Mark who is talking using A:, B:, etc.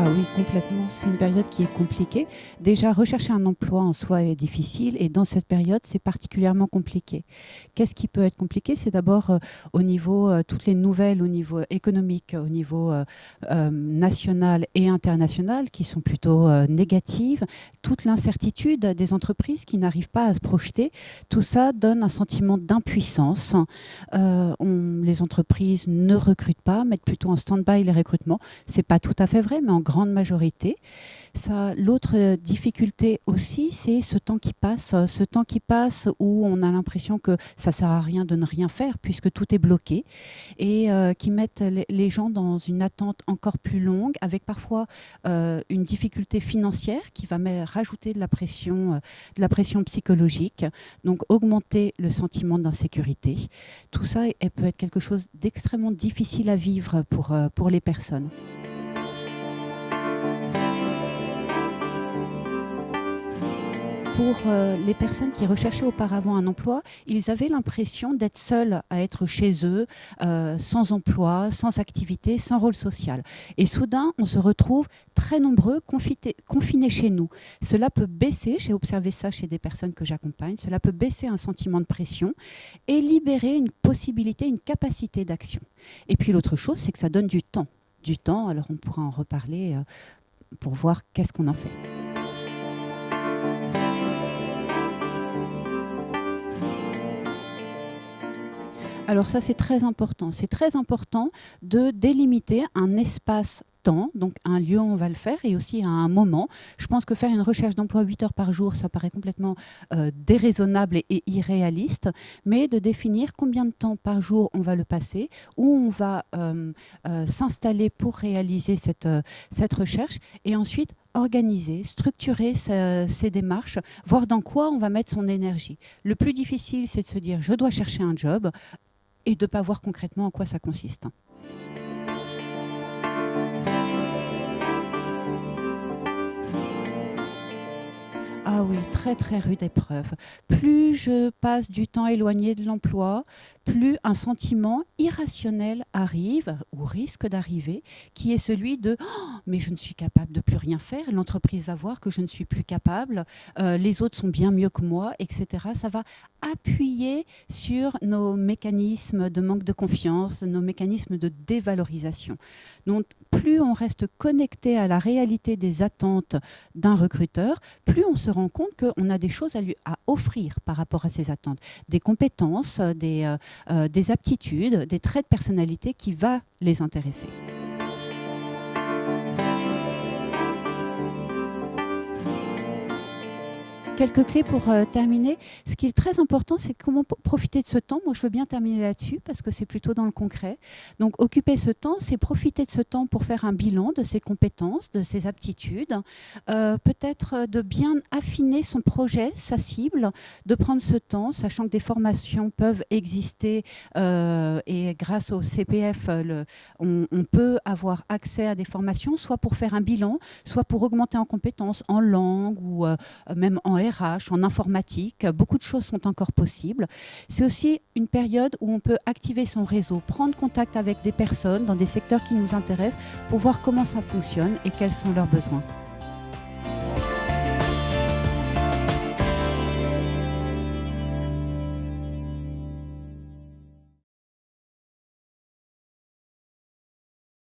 A: Ah oui, complètement. C'est une période qui est compliquée. Déjà, rechercher un emploi en soi est difficile et dans cette période, c'est particulièrement compliqué. Qu'est-ce qui peut être compliqué? C'est d'abord au niveau, toutes les nouvelles au niveau économique, au niveau national et international qui sont plutôt négatives. Toute l'incertitude des entreprises qui n'arrivent pas à se projeter. Tout ça donne un sentiment d'impuissance. Les entreprises ne recrutent pas, mettent plutôt en stand-by les recrutements. C'est pas tout à fait vrai, mais en grande majorité. L'autre difficulté aussi, c'est ce temps qui passe où on a l'impression que ça sert à rien de ne rien faire puisque tout est bloqué et qui mettent les gens dans une attente encore plus longue avec parfois une difficulté financière qui va rajouter de la pression psychologique, donc augmenter le sentiment d'insécurité. Tout ça peut être quelque chose d'extrêmement difficile à vivre pour les personnes. Pour les personnes qui recherchaient auparavant un emploi, ils avaient l'impression d'être seuls à être chez eux, sans emploi, sans activité, sans rôle social. Et soudain, on se retrouve très nombreux confinés chez nous. Cela peut baisser, j'ai observé ça chez des personnes que j'accompagne, cela peut baisser un sentiment de pression et libérer une possibilité, une capacité d'action. Et puis l'autre chose, c'est que ça donne du temps. Du temps, alors on pourra en reparler pour voir qu'est-ce qu'on en fait. Alors ça, c'est très important. C'est très important de délimiter un espace-temps, donc un lieu où on va le faire et aussi à un moment. Je pense que faire une recherche d'emploi 8 heures par jour, ça paraît complètement déraisonnable et irréaliste, mais de définir combien de temps par jour on va le passer, où on va s'installer pour réaliser cette recherche et ensuite organiser, structurer ces démarches, voir dans quoi on va mettre son énergie. Le plus difficile, c'est de se dire « je dois chercher un job », et de ne pas voir concrètement en quoi ça consiste. Ah oui, très très rude épreuve. Plus je passe du temps éloigné de l'emploi, plus un sentiment irrationnel arrive ou risque d'arriver, qui est celui de oh, mais je ne suis capable de plus rien faire, l'entreprise va voir que je ne suis plus capable, les autres sont bien mieux que moi, etc. Ça va appuyer sur nos mécanismes de manque de confiance, nos mécanismes de dévalorisation. Donc plus on reste connecté à la réalité des attentes d'un recruteur, plus on se rend compte qu'on a des choses à offrir par rapport à ces attentes, des compétences, des aptitudes, des traits de personnalité qui va les intéresser. Quelques clés pour terminer. Ce qui est très important, c'est comment profiter de ce temps. Moi, je veux bien terminer là-dessus parce que c'est plutôt dans le concret. Donc, occuper ce temps, c'est profiter de ce temps pour faire un bilan de ses compétences, de ses aptitudes, peut-être de bien affiner son projet, sa cible, de prendre ce temps, sachant que des formations peuvent exister et grâce au CPF, on peut avoir accès à des formations, soit pour faire un bilan, soit pour augmenter en compétences, en langue ou même en RH, en informatique, beaucoup de choses sont encore possibles. C'est aussi une période où on peut activer son réseau, prendre contact avec des personnes dans des secteurs qui nous intéressent pour voir comment ça fonctionne et quels sont leurs besoins.